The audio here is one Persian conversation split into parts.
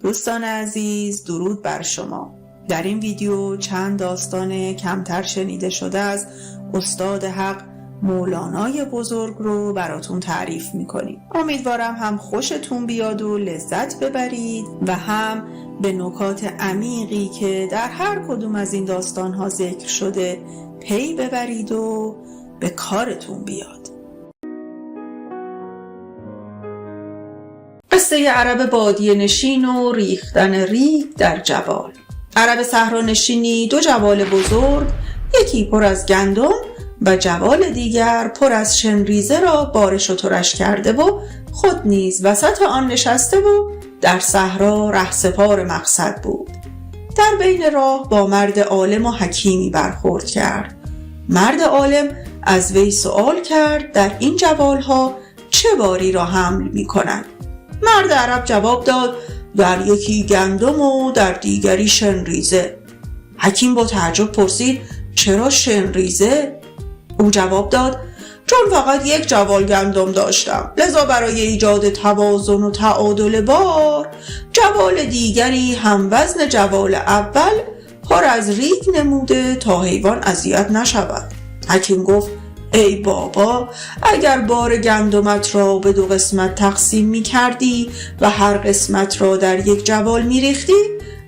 دوستان عزیز، درود بر شما. در این ویدیو چند داستان کمتر شنیده شده از استاد حق مولانای بزرگ رو براتون تعریف میکنیم. امیدوارم هم خوشتون بیاد و لذت ببرید و هم به نکات عمیقی که در هر کدوم از این داستانها ذکر شده پی ببرید و به کارتون بیاد. قصه عرب بادیه نشین و ریختن ریگ در جوال. عرب صحرانشینی دو جوال بزرگ، یکی پر از گندم و جوال دیگر پر از شنریزه را بار شترش کرده و خود نیز وسط آن نشسته و در صحرا رهسپار مقصد بود. در بین راه با مرد عالم و حکیمی برخورد کرد. مرد عالم از وی سؤال کرد در این جوالها چه باری را حمل می کنند؟ مرد عرب جواب داد در یکی گندم و در دیگری شنریزه. حکیم با تعجب پرسید چرا شنریزه؟ او جواب داد چون فقط یک جوال گندم داشتم، لذا برای ایجاد توازن و تعادل بار جوال دیگری هم وزن جوال اول پر از ریگ نموده تا حیوان اذیت نشود. حکیم گفت ای بابا، اگر بار گندمت را به دو قسمت تقسیم می کردی و هر قسمت را در یک جوال می ریختی،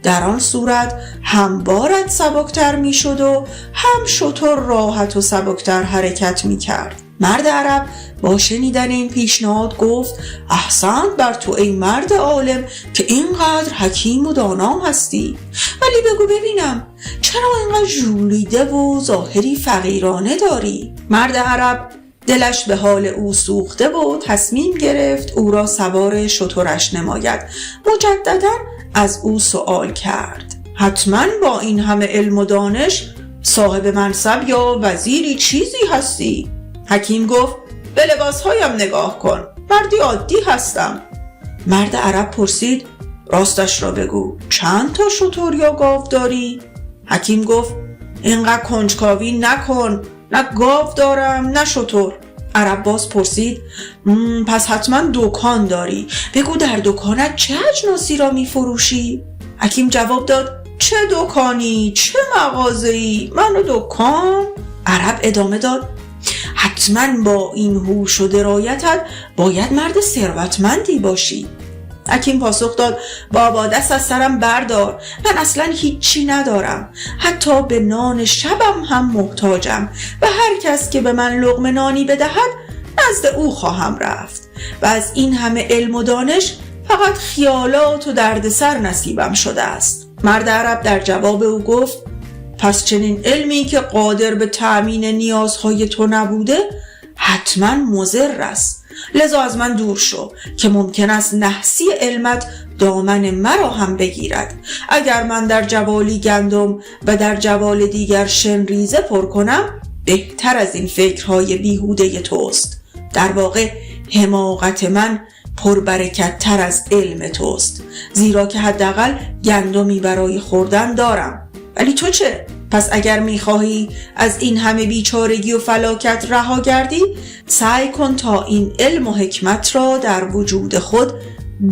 در آن صورت هم بارت سبکتر می شد و هم شتر راحت و سبکتر حرکت می کرد. مرد عرب با شنیدن این پیشنهاد گفت احسنت بر تو ای مرد عالم که اینقدر حکیم و دانا هستی، ولی بگو ببینم چرا اینقدر ژولیده و ظاهری فقیرانه داری؟ مرد عرب دلش به حال او سوخته و تصمیم گرفت او را سوار شترش نماید. مجددا از او سؤال کرد حتما با این همه علم و دانش صاحب منصب یا وزیری چیزی هستی؟ حکیم گفت به لباسهایم نگاه کن، مردی عادی هستم. مرد عرب پرسید راستش را بگو، چند تا شتر یا گاو داری؟ حکیم گفت اینقدر کنجکاوی نکن، نه گاو دارم نه شتر. عرب باز پرسید پس حتما دکان داری، بگو در دکانت چه اجناسی را می فروشی؟ حکیم جواب داد چه دکانی، چه مغازه‌ای، من و دکان؟ عرب ادامه داد حتما با این هوش و درایتت باید مرد ثروتمندی باشی. حکیم پاسخ داد بابا دست از سرم بردار، من اصلا هیچی ندارم، حتی به نان شبم هم محتاجم و هر کس که به من لقمه نانی بدهد نزد او خواهم رفت و از این همه علم و دانش فقط خیالات و دردسر نصیبم شده است. مرد عرب در جواب او گفت پس چنین علمی که قادر به تأمین نیازهای تو نبوده حتما مضر است، لذا از من دور شو که ممکن است نحسی علمت دامن مرا هم بگیرد. اگر من در جوالی گندم و در جوال دیگر شنریزه پر کنم بهتر از این فکرهای بیهوده توست. در واقع حماقت من پربرکت تر از علم توست، زیرا که حداقل گندمی برای خوردن دارم. ولی تو چه؟ پس اگر میخواهی از این همه بیچارگی و فلاکت رها گردی، سعی کن تا این علم و حکمت را در وجود خود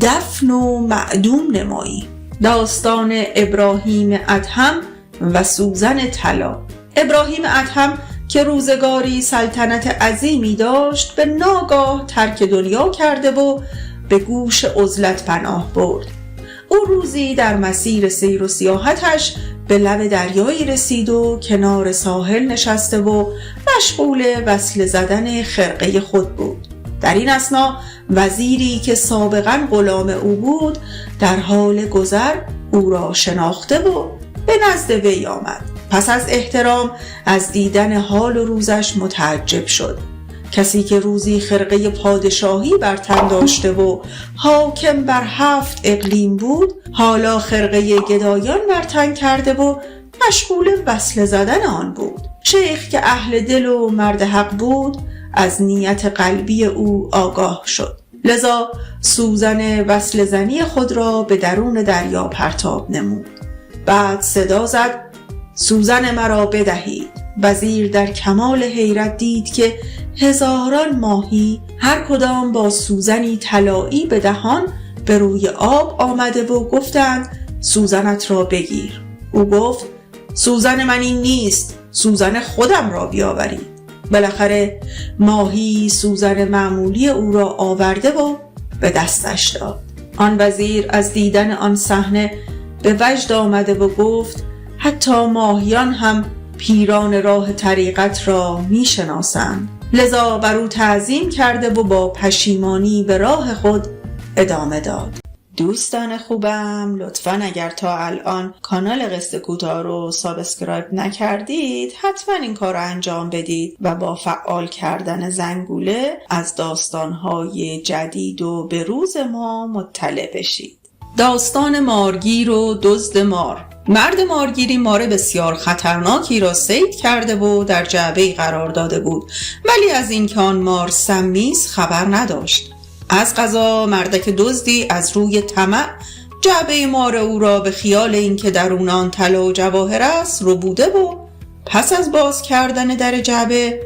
دفن و معدوم نمایی. داستان ابراهیم ادهم و سوزن طلا. ابراهیم ادهم که روزگاری سلطنت عظیمی داشت به ناگاه ترک دنیا کرده و به گوش عزلت پناه برد. او روزی در مسیر سیر و سیاحتش به لب دریایی رسید و کنار ساحل نشسته و مشغول وصل زدن خرقه خود بود. در این اثنا وزیری که سابقاً غلام او بود در حال گذر او را شناخته و به نزد وی آمد. پس از احترام از دیدن حال و روزش متعجب شد. کسی که روزی خرقه پادشاهی بر تن داشته و حاکم بر 7 اقلیم بود، حالا خرقه گدایان بر تن کرده و مشغول وصل زدن آن بود. شیخ که اهل دل و مرد حق بود از نیت قلبی او آگاه شد، لذا سوزن وصل زنی خود را به درون دریا پرتاب نمود. بعد صدا زد سوزن مرا بدهید. وزیر در کمال حیرت دید که هزاران ماهی هر کدام با سوزنی طلایی به دهان به روی آب آمده و گفتند سوزنت را بگیر. او گفت سوزن من این نیست، سوزن خودم را بیاورید. بالاخره ماهی سوزن معمولی او را آورده و به دستش داد. آن وزیر از دیدن آن صحنه به وجد آمده و گفت حتی ماهیان هم پیران راه طریقت را می شناسند. لذا بر او تعظیم کرده و با پشیمانی به راه خود ادامه داد. دوستان خوبم، لطفاً اگر تا الان کانال قصه کوتاه رو سابسکرایب نکردید حتما این کار رو انجام بدید و با فعال کردن زنگوله از داستانهای جدید و به روز ما مطلع بشید. داستان مارگیر و دزد مار. مرد مارگیری مار بسیار خطرناکی را صید کرده و در جعبه‌ای قرار داده بود، ولی از اینکه آن مار سمیز خبر نداشت. از قضا مردک دزدی از روی طمع جعبه مار او را به خیال اینکه درون آن طلا و جواهر است ربوده و پس از باز کردن در جعبه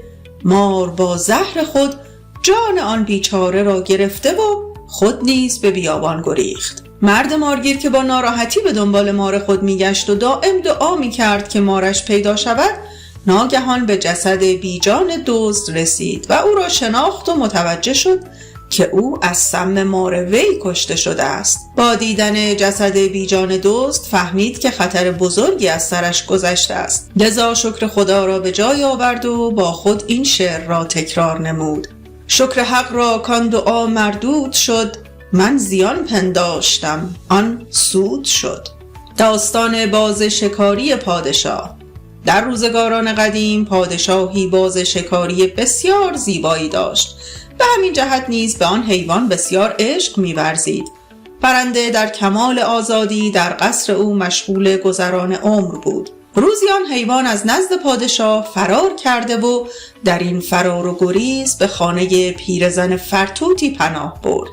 مار با زهر خود جان آن بیچاره را گرفته و خود نیز به بیابان گریخت. مرد مارگیر که با ناراحتی به دنبال مار خود میگشت و دائم دعا میکرد که مارش پیدا شود، ناگهان به جسد بیجان دزد رسید و او را شناخت و متوجه شد که او از سم مار وی کشته شده است. با دیدن جسد بیجان دزد فهمید که خطر بزرگی از سرش گذشته است. لذا شکر خدا را به جای آورد و با خود این شعر را تکرار نمود: شکر حق را کان دعا مردود شد، من زیان پنداشتم آن سود شد. داستان باز شکاری پادشاه. در روزگاران قدیم پادشاهی باز شکاری بسیار زیبایی داشت. به همین جهت نیز به آن حیوان بسیار عشق می‌ورزید. پرنده در کمال آزادی در قصر او مشغول گذران عمر بود. روزی آن حیوان از نزد پادشاه فرار کرده و در این فرار و گریز به خانه پیرزن فرتوتی پناه برد.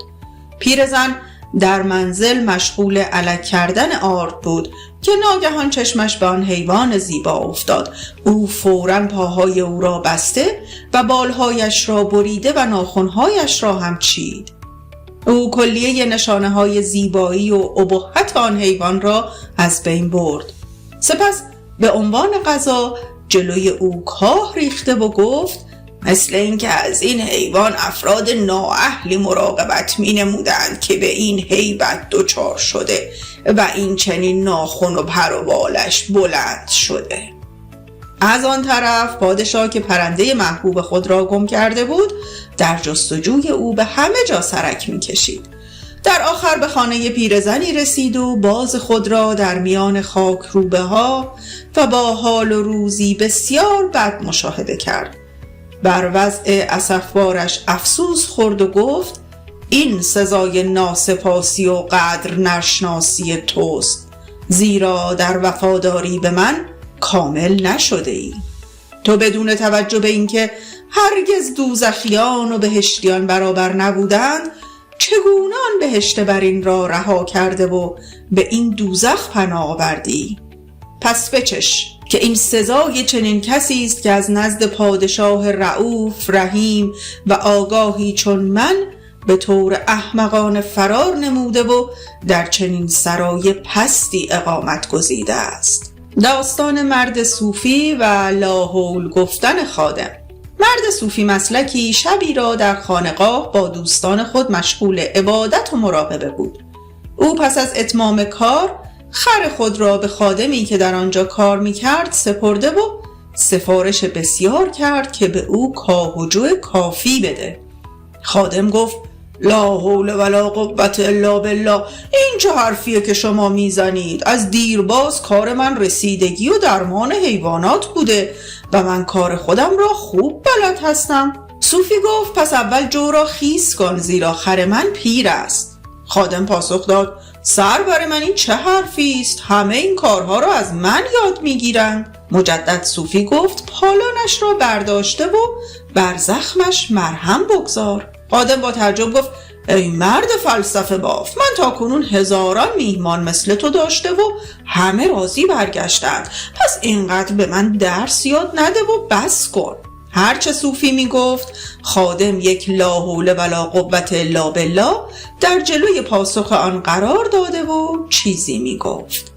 پیرزن در منزل مشغول الک کردن آرد بود که ناگهان چشمش به آن حیوان زیبا افتاد. او فوراً پاهای او را بسته و بالهایش را بریده و ناخنهایش را هم چید. او کلیه نشانه‌های زیبایی و ابهت آن حیوان را از بین برد. سپس به عنوان غذا جلوی او کاه ریخته و گفت مثل اینکه از این حیوان افراد نااهلی مراقبت می نمودند که به این هیبت دچار شده و این چنین ناخن و پر و بالش بلند شده. از آن طرف پادشاه که پرنده محبوب خود را گم کرده بود در جستجوی او به همه جا سرک می کشید. در آخر به خانه پیرزنی رسید و باز خود را در میان خاک روبه ها و با حال و روزی بسیار بد مشاهده کرد. بر وضع اسفبارش افسوس خورد و گفت این سزای ناسپاسی و قدر نشناسی توست، زیرا در وفاداری به من کامل نشده ای. تو بدون توجه به اینکه هرگز دوزخیان و بهشتیان برابر نبودند چگونه آن بهشت برین را رها کرده و به این دوزخ پناه آوردی؟ پس بچش که این سزای چنین کسی است که از نزد پادشاه رؤوف رحیم و آگاهی چون من به طور احمقانه فرار نموده و در چنین سرای پستی اقامت گزیده است. داستان مرد صوفی و لاحول گفتن خادم. مرد صوفی مسلکی شبی را در خانقاه با دوستان خود مشغول عبادت و مراقبه بود. او پس از اتمام کار خر خود را به خادمی که در آنجا کار می‌کرد سپرده و سفارش بسیار کرد که به او کاه و جو کافی بده. خادم گفت لا حول ولا قوة الا بالله، این چه حرفیه که شما میزنید؟ از دیرباز کار من رسیدگی و درمان حیوانات بوده و من کار خودم را خوب بلد هستم. صوفی گفت پس اول جو را خیس کن زیرا خر من پیر است. خادم پاسخ داد سرور من این چه حرفی است؟ همه این کارها را از من یاد میگیرند. مجدد صوفی گفت پالانش را برداشته و بر زخمش مرهم بگذار. خادم با تعجب گفت ای مرد فلسفه باف، من تا کنون هزاران میهمان مثل تو داشته و همه راضی برگشتند، پس اینقدر به من درس یاد نده و بس کن. هرچه صوفی می گفت خادم یک لا حول ولا قوت الا بالله در جلوی پاسخ آن قرار داده و چیزی می گفت.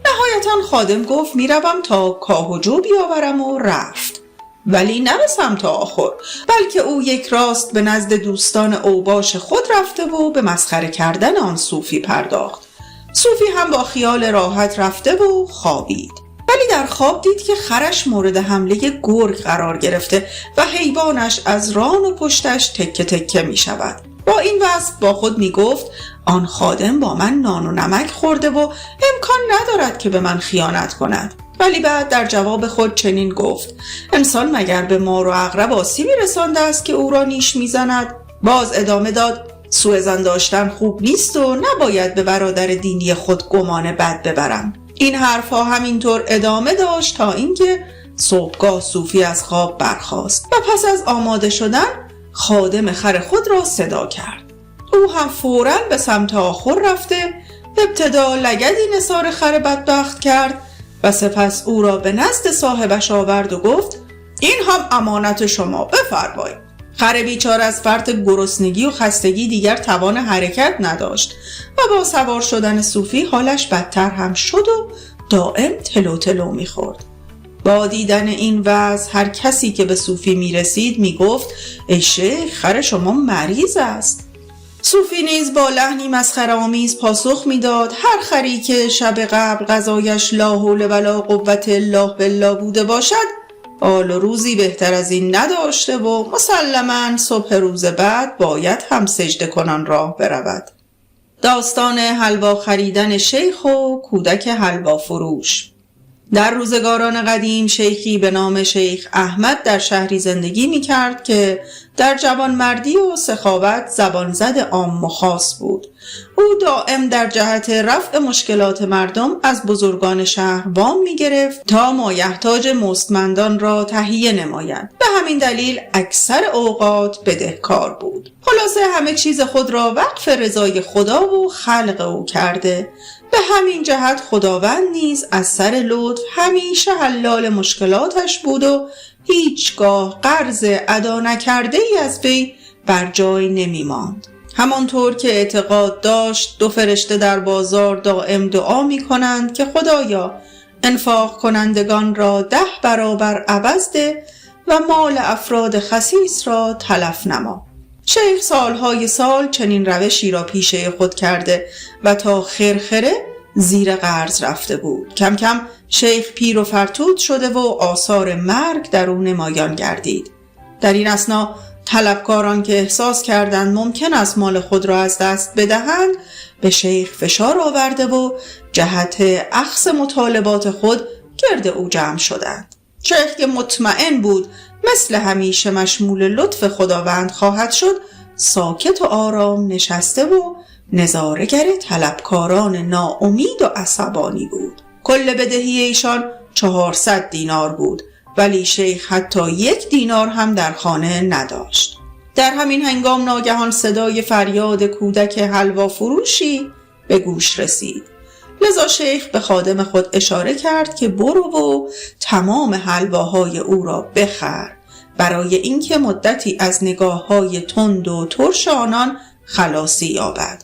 نهایتاً خادم گفت می روم تا کاه و جو بیاورم و رفت. ولی نه به سمت آخر، بلکه او یک راست به نزد دوستان اوباش خود رفته و به مسخره کردن آن صوفی پرداخت. صوفی هم با خیال راحت رفته و خوابید. ولی در خواب دید که خرش مورد حمله گرگ قرار گرفته و حیوانش از ران و پشتش تکه تکه می شود. با این وصف با خود می گفت آن خادم با من نان و نمک خورده و امکان ندارد که به من خیانت کند. ولی بعد در جواب خود چنین گفت انسان مگر به مار و عقرب آسیبی رسانده است که او را نیش می زند؟ باز ادامه داد سوء ظن داشتن خوب نیست و نباید به برادر دینی خود گمان بد ببرم. این حرفها همینطور ادامه داشت تا اینکه صبحگاه صوفی از خواب برخاست و پس از آماده شدن خادم خر خود را صدا کرد. او هم فوراً به سمت آخر رفته ابتدا لگدی نثار خر بدبخت کرد و سپس او را به نزد صاحبش آورد و گفت این هم امانت شما، بفرمایید. خر بیچاره از فرط گرسنگی و خستگی دیگر توان حرکت نداشت و با سوار شدن صوفی حالش بدتر هم شد و دائم تلو تلو می‌خورد. با دیدن این وضع هر کسی که به صوفی می‌رسید می‌گفت ای شیخ خر شما مریض است. صوفی نیز با لحنی مسخره‌آمیز پاسخ می‌داد هر خری که شب قبل غذایش لا حول ولا قوت الا بالله بوده باشد حال و روزی بهتر از این نداشته و مسلماً صبح روز بعد باید هم سجده کنان راه برود. داستان حلوا خریدن شیخ و کودک حلوا فروش. در روزگاران قدیم شیخی به نام شیخ احمد در شهری زندگی می کرد که در جوانمردی و سخاوت زبان زد عام و خاص بود. او دائم در جهت رفع مشکلات مردم از بزرگان شهر وام می گرفت تا مایحتاج مستمندان را تهیه نمایند. به همین دلیل اکثر اوقات بدهکار بود. خلاصه همه چیز خود را وقف رضای خدا و خلق او کرده. به همین جهت خداوند نیز از سر لطف همیشه حلال مشکلاتش بود و هیچگاه قرض ادا نکرده ای از وی بر جای نمی ماند. همانطور که اعتقاد داشت 2 فرشته در بازار دائم دعا می کنند که خدایا انفاق کنندگان را 10 برابر عوض ده و مال افراد خسیس را تلف نما. شیخ سالهای سال چنین روشی را پیشه خود کرده و تا خرخره زیر قرض رفته بود. کم کم شیخ پیر و فرتود شده و آثار مرگ در او نمایان گردید. در این اثنا طلبکاران که احساس کردند ممکن است مال خود را از دست بدهند به شیخ فشار آورده و جهت اخذ مطالبات خود گرد او جمع شدند. شیخ که مطمئن بود مثل همیشه مشمول لطف خداوند خواهد شد ساکت و آرام نشسته و نظاره‌گر طلبکاران ناامید و عصبانی بود. کل بدهی ایشان 400 دینار بود ولی شیخ حتی 1 دینار هم در خانه نداشت. در همین هنگام ناگهان صدای فریاد کودک حلوا فروشی به گوش رسید. لذا شیخ به خادم خود اشاره کرد که برو و تمام حلواهای او را بخر برای اینکه مدتی از نگاه‌های تند و ترش آنان خلاصی یابد.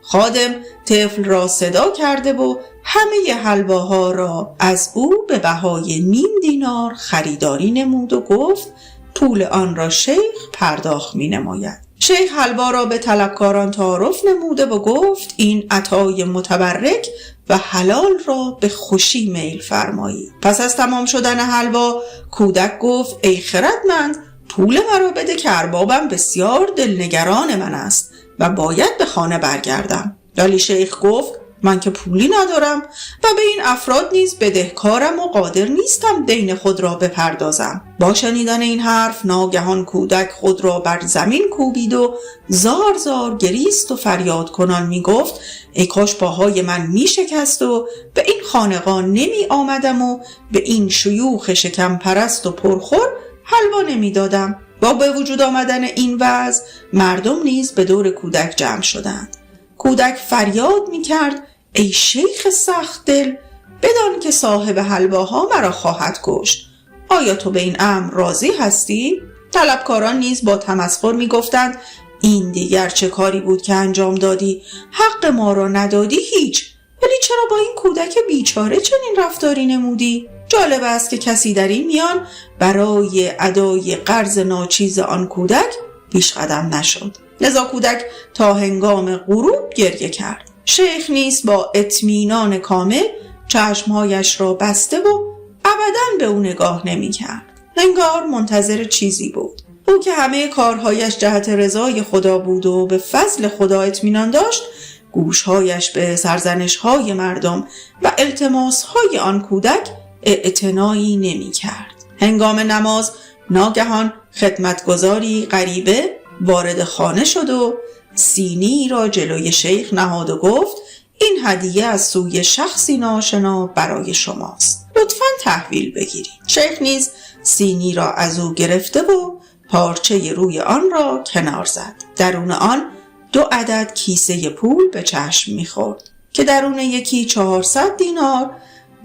خادم طفل را صدا کرده و همه حلواها را از او به بهای 0.5 دینار خریداری نمود و گفت پول آن را شیخ پرداخت می نماید. شیخ حلوا را به طلبکاران تعارف نموده و گفت این عطای متبرک و حلال را به خوشی میل فرمایید. پس از تمام شدن حلوا کودک گفت ای خردمند پول مرا بده که اربابم بسیار دلنگران من است و باید به خانه برگردم. ولی شیخ گفت من که پولی ندارم و به این افراد نیز بدهکارم و قادر نیستم دین خود را بپردازم. با شنیدن این حرف ناگهان کودک خود را بر زمین کوبید و زار زار گریست و فریاد کنان می گفت ای کاش پاهای من می شکست و به این خانقاه نمی آمدم و به این شیوخ شکم پرست و پرخور حلوا نمی دادم. با به وجود آمدن این وضع مردم نیز به دور کودک جمع شدند. کودک فریاد می کرد ای شیخ سخت دل بدان که صاحب حلواها مرا خواهد کشت. آیا تو به این امر راضی هستی؟ طلبکاران نیز با تمسخر میگفتند این دیگر چه کاری بود که انجام دادی؟ حق ما را ندادی هیچ، ولی چرا با این کودک بیچاره چنین رفتاری نمودی؟ جالب است که کسی در این میان برای ادای قرض ناچیز آن کودک پیش قدم نشد. لذا کودک تا هنگام غروب گریه کرد. شیخ نیز با اطمینان کامل چشمهایش را بسته و ابداً به او نگاه نمی کرد. انگار منتظر چیزی بود. او که همه کارهایش جهت رضای خدا بود و به فضل خدا اطمینان داشت، گوشهایش به سرزنش‌های مردم و التماس‌های آن کودک اعتنایی نمی کرد. هنگام نماز ناگهان خدمتگزاری غریبه وارد خانه شد و سینی را جلوی شیخ نهاد و گفت این هدیه از سوی شخصی ناشنا برای شماست. لطفاً تحویل بگیرید. شیخ نیز سینی را از او گرفته و پارچه روی آن را کنار زد. درون آن 2 عدد کیسه پول به چشم می‌خورد که درون یکی 400 دینار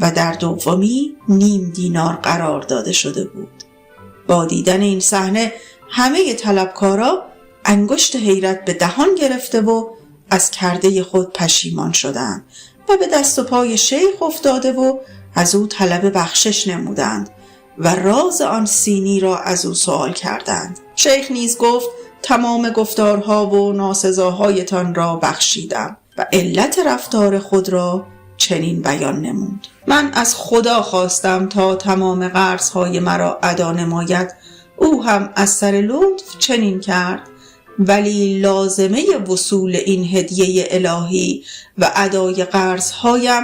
و در دومی نیم دینار قرار داده شده بود. با دیدن این صحنه همه طلبکارا انگشت حیرت به دهان گرفته و از کرده خود پشیمان شدند و به دست و پای شیخ افتاده و از او طلب بخشش نمودند و راز آن سینی را از او سوال کردند. شیخ نیز گفت تمام گفتارها و ناسزاهایتان را بخشیدم و علت رفتار خود را چنین بیان نمود. من از خدا خواستم تا تمام قرضهای مرا ادا نماید. او هم از سر لطف چنین کرد، ولی لازمه وصول این هدیه الهی و ادای قرضهایم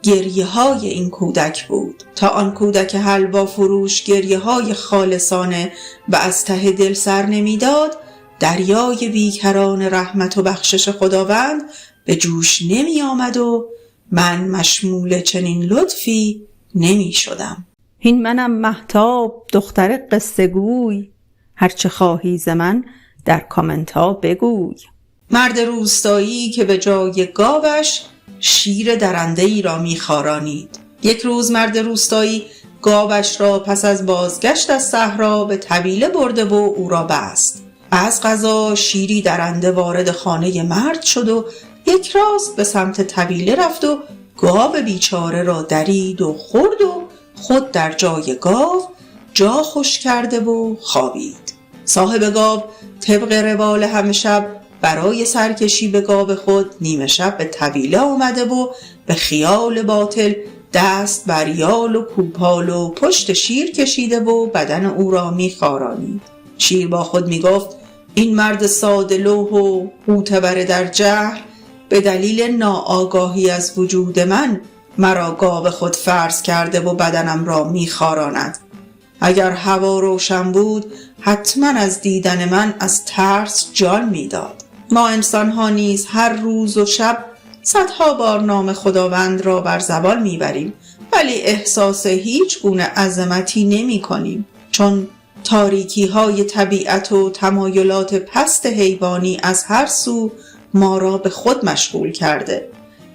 گریه های این کودک بود. تا آن کودک حلوا فروش گریه های خالصانه و از ته دل سر نمیداد، دریای بیکران رحمت و بخشش خداوند به جوش نمی آمد و من مشمول چنین لطفی نمی شدم. این منم مهتاب دختر قصه گوی، هرچه خواهی ز من در کامنت ها بگوی. مرد روستایی که به جای گاوش شیر درنده‌ای را می‌خارانید. یک روز مرد روستایی گاوش را پس از بازگشت از صحرا به طویله برده و او را بست. از قضا شیری درنده وارد خانه مرد شد و یک راست به سمت طویله رفت و گاو بیچاره را درید و خورد و خود در جای گاو جا خوش کرده و خوابید. صاحب گاو طبق روال همه شب برای سرکشی به گاو خود نیمه شب به طویله آمده و به خیال باطل دست بر یال و کوپال و پشت شیر کشیده و بدن او را می‌خارانید. شیر با خود می‌گفت این مرد ساده لوح و غوطه‌ور در جهل به دلیل ناآگاهی از وجود من مرا گاو خود فرض کرده و بدنم را می‌خاراند. اگر هوا روشن بود حتما از دیدن من از ترس جان می‌داد. ما انسان‌ها نیز هر روز و شب صدها بار نام خداوند را بر زبان می‌بریم، ولی احساس هیچ گونه عظمتی نمی‌کنیم، چون تاریکی‌های طبیعت و تمایلات پست حیوانی از هر سو ما را به خود مشغول کرده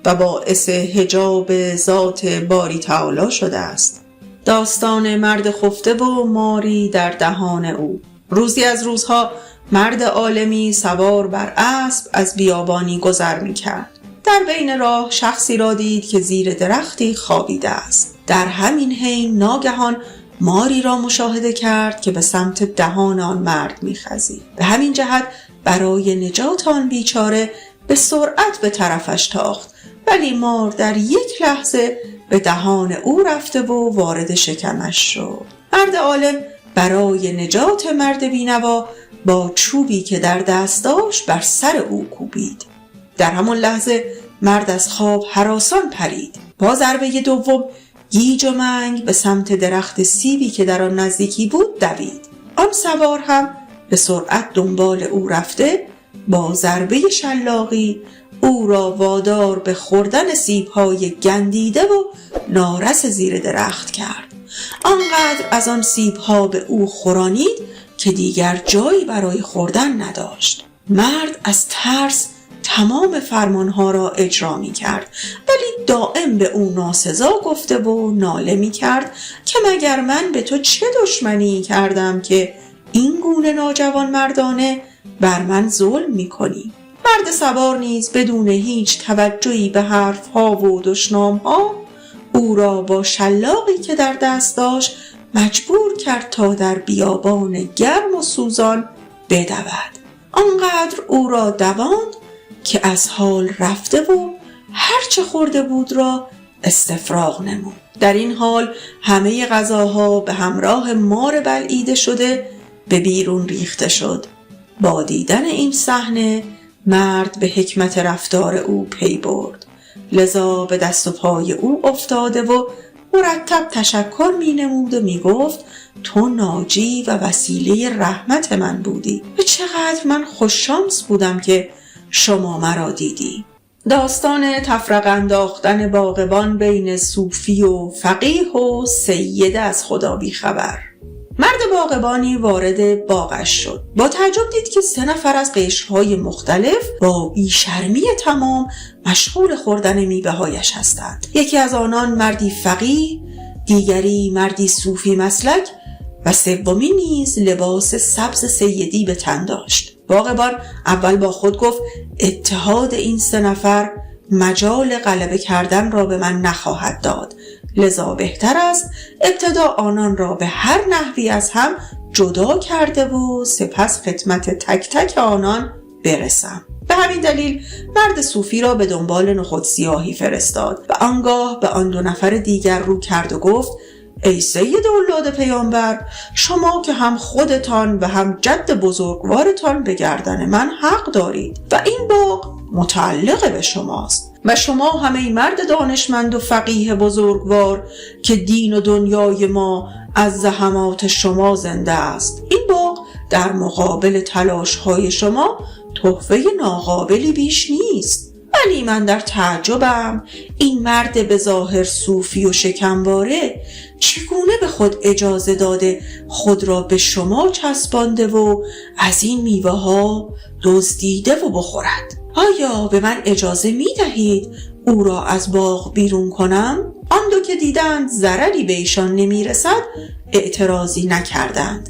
و باعث حجاب ذات باری تعالی شده است. داستان مرد خفته و ماری در دهان او. روزی از روزها مرد عالمی سوار بر اسب از بیابانی گذر می‌کرد. در بین راه شخصی را دید که زیر درختی خوابیده است. در همین حین ناگهان ماری را مشاهده کرد که به سمت دهان آن مرد می‌خزید. به همین جهت برای نجات آن بیچاره به سرعت به طرفش تاخت، ولی مار در یک لحظه به دهان او رفته و وارد شکمش شد. مرد عالم برای نجات مرد بینوا با چوبی که در دست داشت بر سر او کوبید. در همان لحظه مرد از خواب هراسان پرید. با ضربه دوم گیج و منگ به سمت درخت سیبی که در آن نزدیکی بود دوید. آن سوار هم به سرعت دنبال او رفته با ضربه شلاقی او را وادار به خوردن سیب‌های گندیده و نارس زیر درخت کرد. آنقدر از آن سیب‌ها به او خورانید که دیگر جایی برای خوردن نداشت. مرد از ترس تمام فرمانها را اجرا می کرد، ولی دائم به او ناسزا گفته و ناله می کرد که مگر من به تو چه دشمنی کردم که این گونه ناجوان مردانه بر من ظلم می کنی؟ مرد سوار نیز بدون هیچ توجهی به حرفها و دشنامها او را با شلاقی که در دست داشت مجبور کرد تا در بیابان گرم و سوزان بدود. آنقدر او را دواند که از حال رفته و هرچه خورده بود را استفراغ نمود. در این حال همه غذاها به همراه مار بلعیده شده به بیرون ریخته شد. با دیدن این صحنه مرد به حکمت رفتار او پی برد، لذا به دست و پای او افتاده و مرتب تشکر می نمود و می گفت تو ناجی و وسیله رحمت من بودی و چقدر من خوششانس بودم که شما مرا دیدی. داستان تفرق انداختن باغبان بین صوفی و فقیه و سید از خدا بی خبر. مرد باغبانی وارد باغش شد. با تعجب دید که 3 نفر از قشرهای مختلف با بیشرمی تمام مشغول خوردن میوه‌هایش هستند. یکی از آنان مردی فقیه، دیگری مردی صوفی مسلک و سومی نیز لباس سبز سیدی به تن داشت. باغبان اول با خود گفت اتحاد این 3 نفر مجال غلبه کردن را به من نخواهد داد، لذا بهتر است ابتدا آنان را به هر نحوی از هم جدا کرده و سپس خدمت تک تک آنان برسم. به همین دلیل مرد صوفی را به دنبال نخود سیاهی فرستاد و آنگاه به آن 2 نفر دیگر رو کرد و گفت ای سید اولاد پیامبر، شما که هم خودتان و هم جد بزرگوارتان به گردن من حق دارید و این باغ متعلق به شماست و شما همه مرد دانشمند و فقیه بزرگوار که دین و دنیای ما از زحمات شما زنده است. این باغ در مقابل تلاش‌های شما تحفه ناقابلی بیش نیست. ولی من در تعجبم این مرد به ظاهر صوفی و شکمواره چگونه به خود اجازه داده خود را به شما چسبانده و از این میوه ها دزدیده و بخورد؟ آیا به من اجازه می دهید او را از باغ بیرون کنم؟ آن 2 که دیدند ضرری به ایشان نمی رسد اعتراضی نکردند.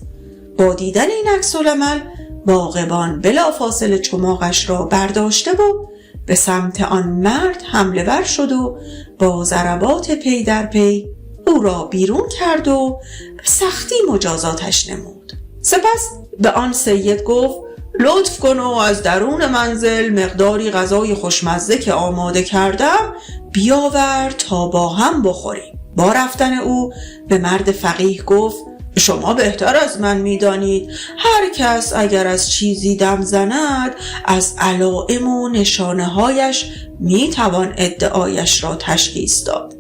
با دیدن این عکس‌العمل باغبان بلافاصله چماقش را برداشته و به سمت آن مرد حمله ور شد و با ضربات پی در پی او را بیرون کرد و به سختی مجازاتش نمود. سپس به آن سید گفت لطف کن و از درون منزل مقداری غذای خوشمزه که آماده کردم بیاور تا با هم بخوریم. با رفتن او به مرد فقیه گفت شما بهتر از من می‌دانید هر کس اگر از چیزی دم زند از علائم و نشانه‌هایش می‌توان ادعایش را تشخیص داد.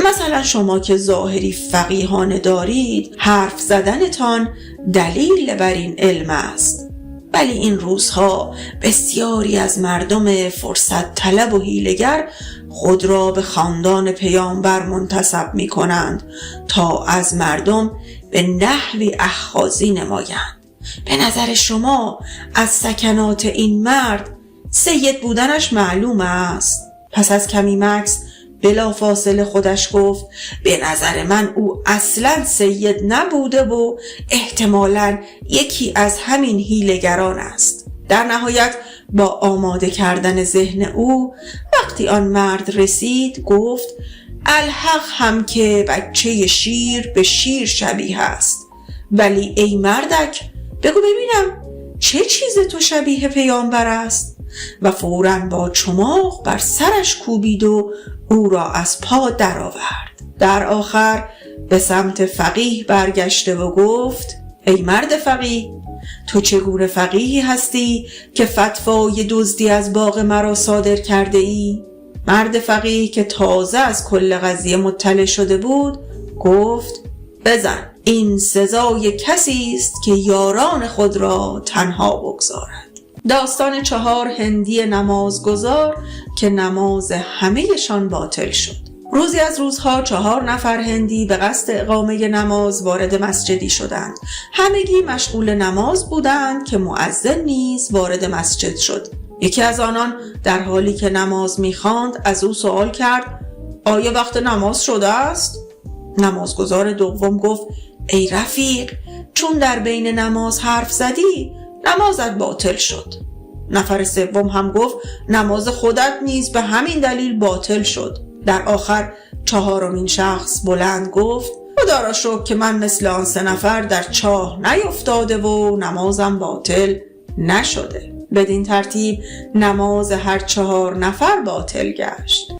مثلا شما که ظاهری فقیهانه دارید حرف زدنتان دلیل بر این علم است، ولی این روزها بسیاری از مردم فرصت طلب و حیله‌گر خود را به خاندان پیامبر منتسب می کنند تا از مردم به نحوی اخاذی نمایند. به نظر شما از سکنات این مرد سید بودنش معلوم است؟ پس از کمی مکث بلافاصله خودش گفت به نظر من او اصلا سید نبوده و احتمالاً یکی از همین حیله‌گران است. در نهایت با آماده کردن ذهن او وقتی آن مرد رسید گفت الحق هم که بچه شیر به شیر شبیه است، ولی ای مردک بگو ببینم چه چیز تو شبیه پیامبر است؟ و فوراً با چماق بر سرش کوبید و او را از پا درآورد. در آخر به سمت فقیه برگشته و گفت ای مرد فقیه، تو چگونه فقیهی هستی که فتوای دزدی از باغ مرا صادر کرده ای؟ مرد فقیه که تازه از کل قضیه مطلع شده بود گفت بزن، این سزای کسی است که یاران خود را تنها بگذارد. داستان 4 هندی نمازگزار که نماز همه‌شان باطل شد. روزی از روزها 4 نفر هندی به قصد اقامه نماز وارد مسجدی شدند. همگی مشغول نماز بودند که مؤذن نیز وارد مسجد شد. یکی از آنان در حالی که نماز می‌خواند از او سوال کرد: آیا وقت نماز شده است؟ نمازگزار دوم گفت: ای رفیق، چون در بین نماز حرف زدی نمازت باطل شد. نفر سوم هم گفت: نماز خودت نیز به همین دلیل باطل شد. در آخر چهارمین شخص بلند گفت: خدا را شکر که من مثل آن 3 نفر در چاه نیفتاده و نمازم باطل نشده. بدین ترتیب نماز هر 4 نفر باطل گشت.